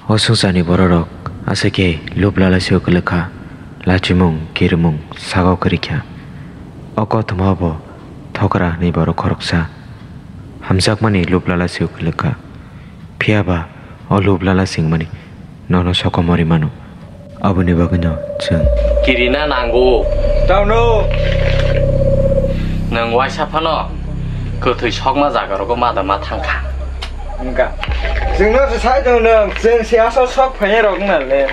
어승산이 버러럭 아세게 룹랄라시오 글르카 라치몽 기르몽 사고 그리캬 어거 드마버 더그라 니버로 거럭사 함삭마니 룹랄라시오 글르카 피아바 어 룹랄라싱마니 너너 서거머리마누 아버니 바그녀 증 기리나 난고 다운로 능 와이샤파너 그 턱마 자가로고 마다마 탕카 그러니까 증너스 사이도는 증시아서 석 편이라고 날래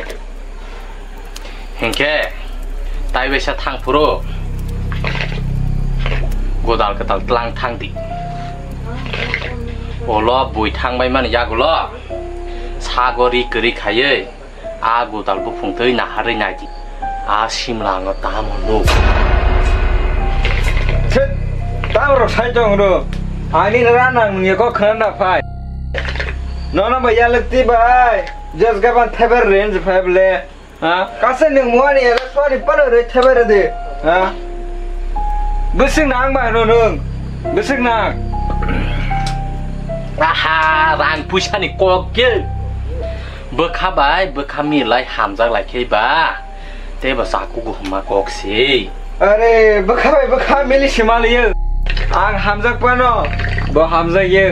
행케 따이베샤 탕프로 고달 그달 tlang 탕디 올라 보이 탕바이만 야굴라 사거리 그리 가예 아 고달 부풍더이 나하르 나지 아 심랑어 따모노 따로 살정으로 아니 나랑 이거 큰나 파이 너는 뭐 야력티 바이 just 가반 테버 렌즈 파이블레 아 가서는 뭐하니 얘가 소리 빠르래 테버르데 아 무슨 낭만 너는 무슨 낭 아하 랑 부샤니 꼭길 버카바이 버카미라이 함작라이 케바 대바사 구구마 꼭시 अरे बखा भाई बखा मिली शिमाल ये आंग हमजक पनो बो हमजक ये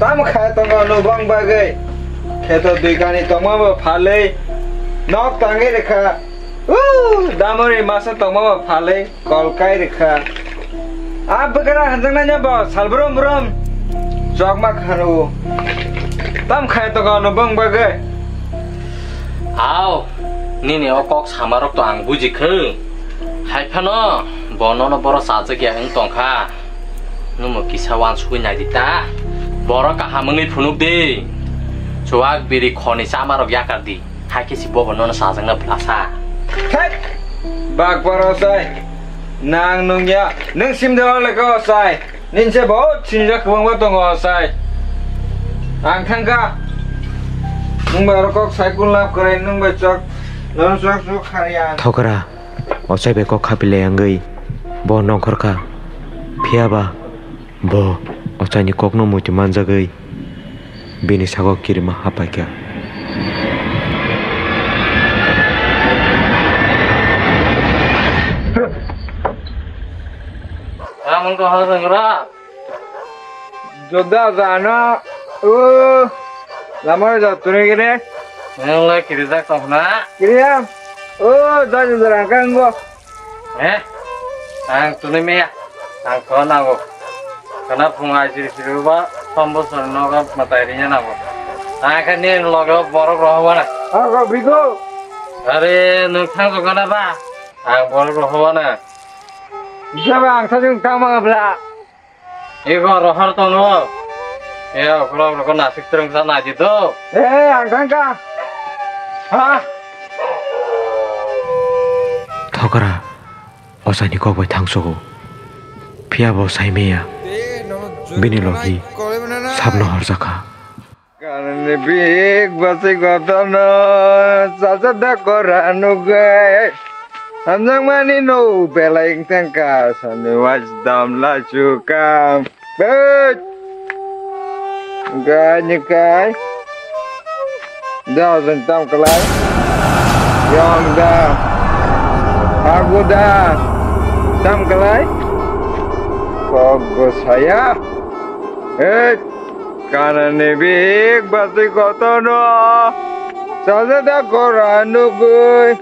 ताम खाए तो नो बंग बागे खेतो दुकानी तो मा फाले नॉक तांगे रेखा दामरी मासा तो मा फाले कलकाई रेखा आप बकरा हंजक ना बो सालब्रम ब्रम जगमा खानो ताम खाए तो नो बंग बागे आओ 니네 어꼭 사마럭도 안 부지 크 할편어 번호는 벌어 사적이야 응똥카 너무 기사완 수고 나디다 벌어 까하멍이 푸눅디 조악 비리 코니 사마럭 야까디 하키시 보번호는 사정나 플라사 헷 박바로사이 낭농야 능심대월레고 사이 닌체 뭐 진짜 그방과 거 사이 안칸가 능바로 꼭 사이클랍 그래 능바 쪽 너는 쏙쏙 하리야 더그라 어차피 꼭 카빌레 양의 뭐 넌커카 피아바 뭐 어차니 꼭 너무 좀 만작의 비니 사고 기르마 하파이캬 야 뭔가 하는 거라 조다 자나 라마르 자 तुरेगिरे 내가 기르작 tom나 그래야 자주들 가는 거 에? ang tunemea ang konago kana phungaji siruba sambo sarnoga matarinya nago akane logo boro rohwana 아가 비고 are nungthang jogana ba ang boro rohwana 이사방 사정 까마가블라 ego rohar tono e okro rogo nasik terung sana aji to 안 간가 아 더그라 어차니 꼭왜 당소고 피아보 사이메야 비니 로기 sabno harzaka karne big basi gotano sasada koranu gai hamjang mani no belaing tangka sane wajdam la chukam bet ganyakai da zentam kelai yong da aku da tam kelai kok saya karena big basi kotono sasada koranu gai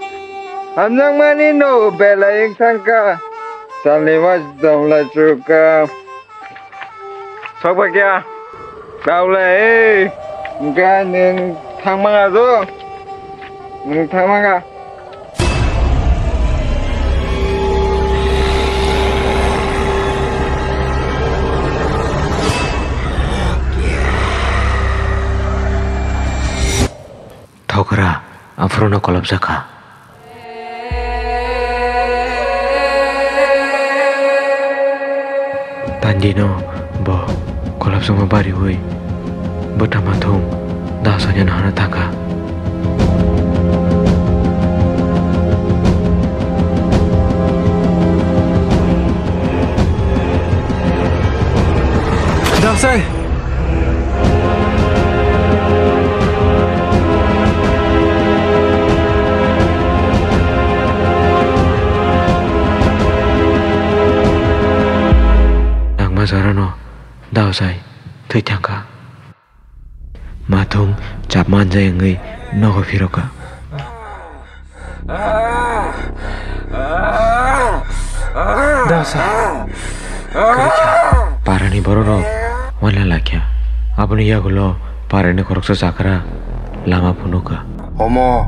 hamjang mani no belaing tangka sane wajdam la chukam Sobakia Baule Enggak ning thang manga tuh ning thang manga 더그라 앞으로는 꼴업자카 단디노 뭐 꼴업성마 바리 후이 버타마통 나서냐 하나 타가 Damsai sarano dausai thei thangka mathung chap manjai ngai nogo phiroka Dausa. parani bororo wala lakya apni yagulo parani koroksa sakara lama punuka Omo,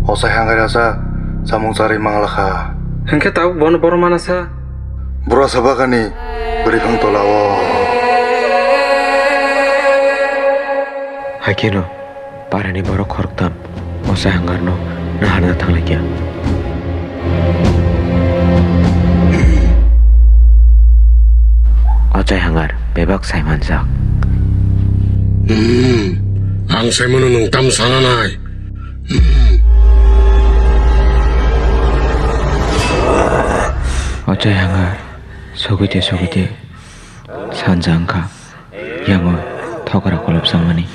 osai hangarasa samung cari manglaka. Hengke tahu bono boro mana sa? Bro sabakani beri kang tolawo. hakino parani borok koroktam osa hangarno nahana datang lagi ya Ojai hangar bebak sai manjak ang sai manunung tam sananay. Ojai hangar sogite sanjangka yango thokara kolop sangmani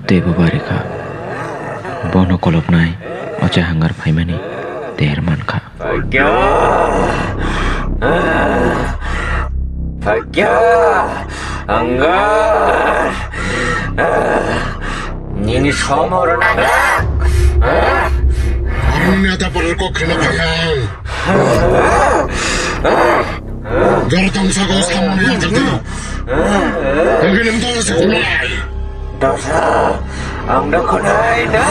debu barika bono kolop nai ojai hangar phaimani der manka Anggar. Nini somoro naga. Parang nata paral ko kinakayang. Garatang sago sama niya jati. Ang ginamto sa kulay. Dosa. Ang dakunay na.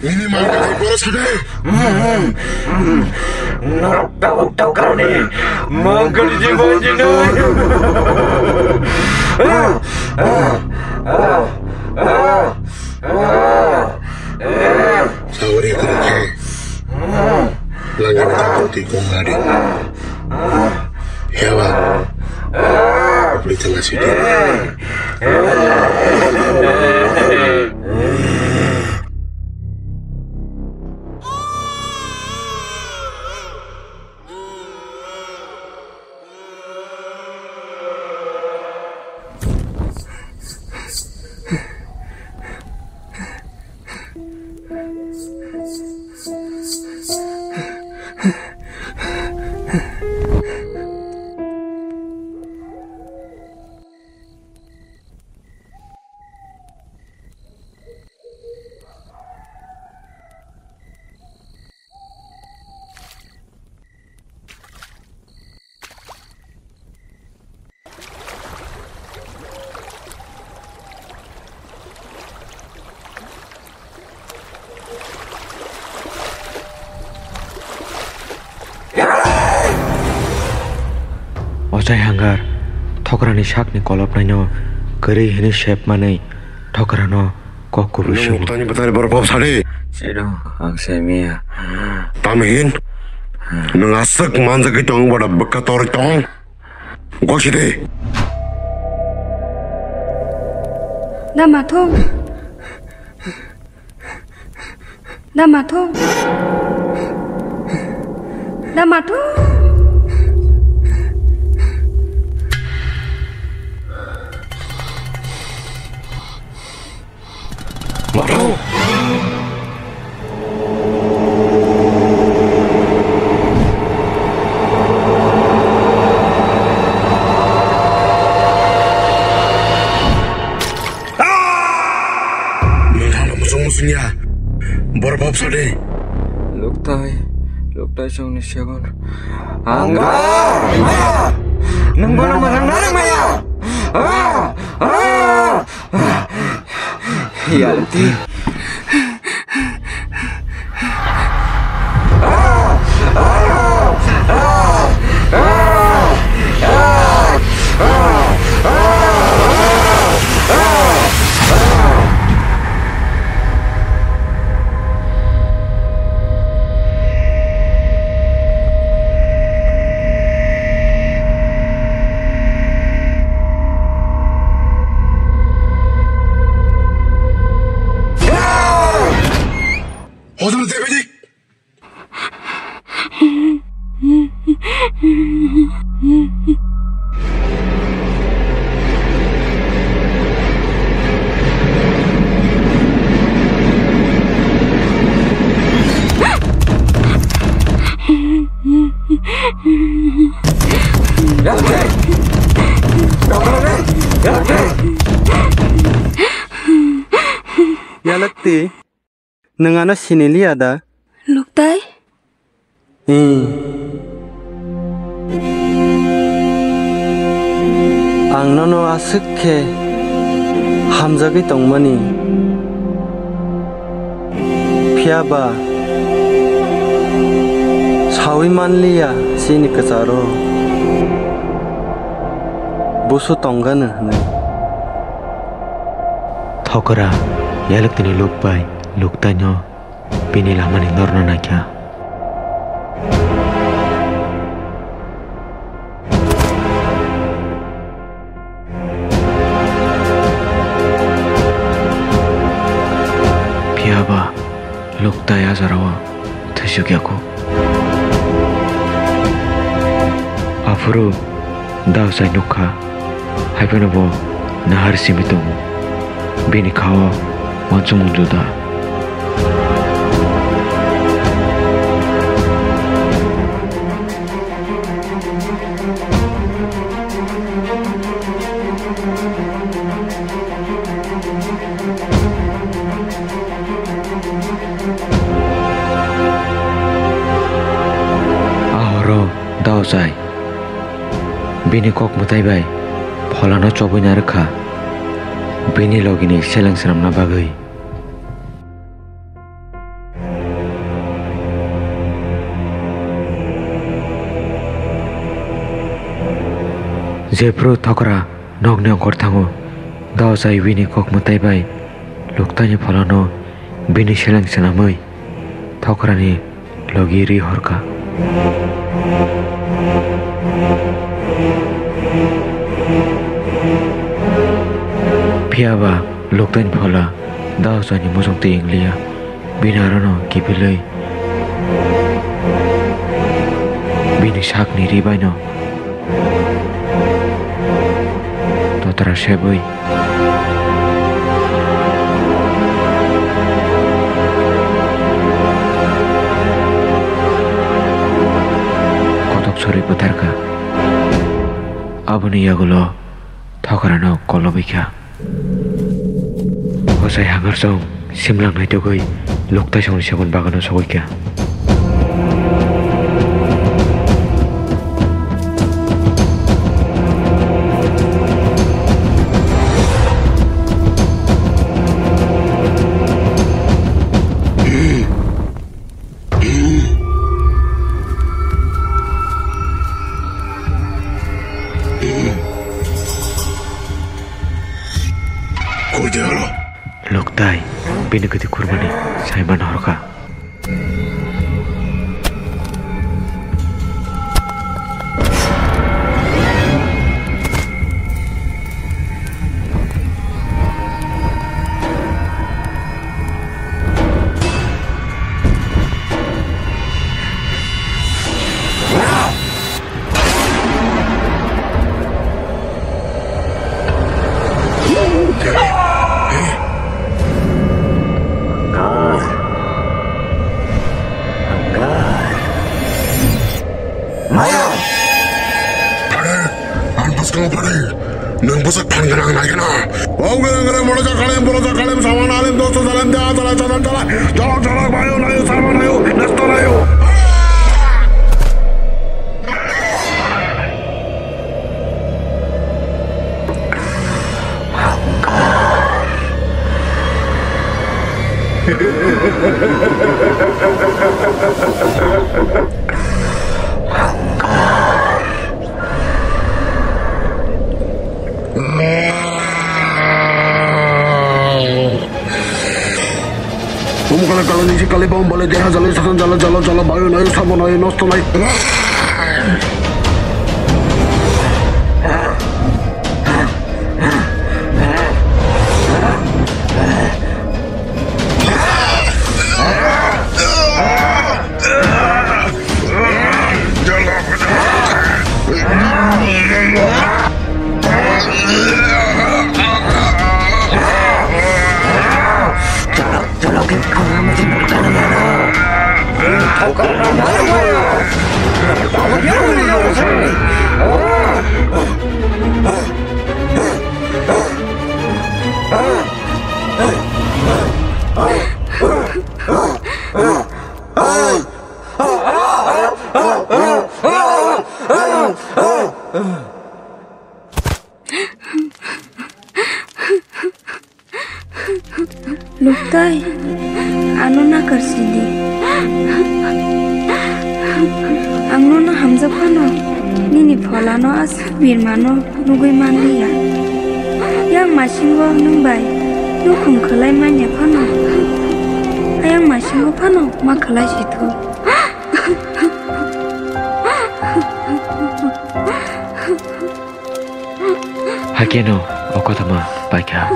Ini man ka kay Boros Hade. Narap-tawag-taw ka ni. Manggal jiwa jinay. Sawari ko na kay. Lagi na taputi kong hari. Yawa. Pelita nga si dia. Ojai hangar thokrani shakni kolop naino gari hini shep manai thokrano kokku Nung bushuni tanya betani Boros Hade. Sedo ang semia Tamahin. Nung asak manza kitong wada bekator tong. Gua sih Damathung Damathung Damathung Marau. Musuh-musuhnya Boros Hade. Luktai song ni siagon. Anggar. Nung bono marang-marang maya. Yanti. sakti nengana sinili ada Luktai ang nono asuk ke hamzagi tongmani piaba sawi manliya sini kesaro busu tonggana Thokora yalak tini lukbai luktanyo bini lamani norno nakya piaba luktai azarawa thasugyaku afuru dausai nukha haipanobo nahar simitung bini kawa wancu munjuda ahoro dausai bini kok mutai bai pholano chobunya rekha bini logini selang seram na bagai Jepro Thokora nog neong thango dao sai bini kok mutai bai luktanya pholano bini selang senamai Thokora ni logiri horka piaba luktain phola dao sani mosong te inglia binarano kipilei bini sak ni ribaino totara seboi kotok sori putarka abuni yagulo Thokorano kolobika Hosai hangar song simlang nai togoi luktai song sebon bagano sogoika Luktai bini keti kurmani Saiman horka Nang busak pan genang naik na. Wow genang mulai kalem sama nalim dosa dalam dia jalan bayu nayu sama nayu nesto nayu. Kalau ni si kali bom boleh dia jalan bayu nayu sama nayu nosto nayu. Luktai, anu na karsidi. Angno na hamza pano, nini pholano as birmano nugui manliya. Yang masingo nungbai, nukum khalai manya pano. Ayang masingo pano ma khalai situ. Hakeno, okotama, baika.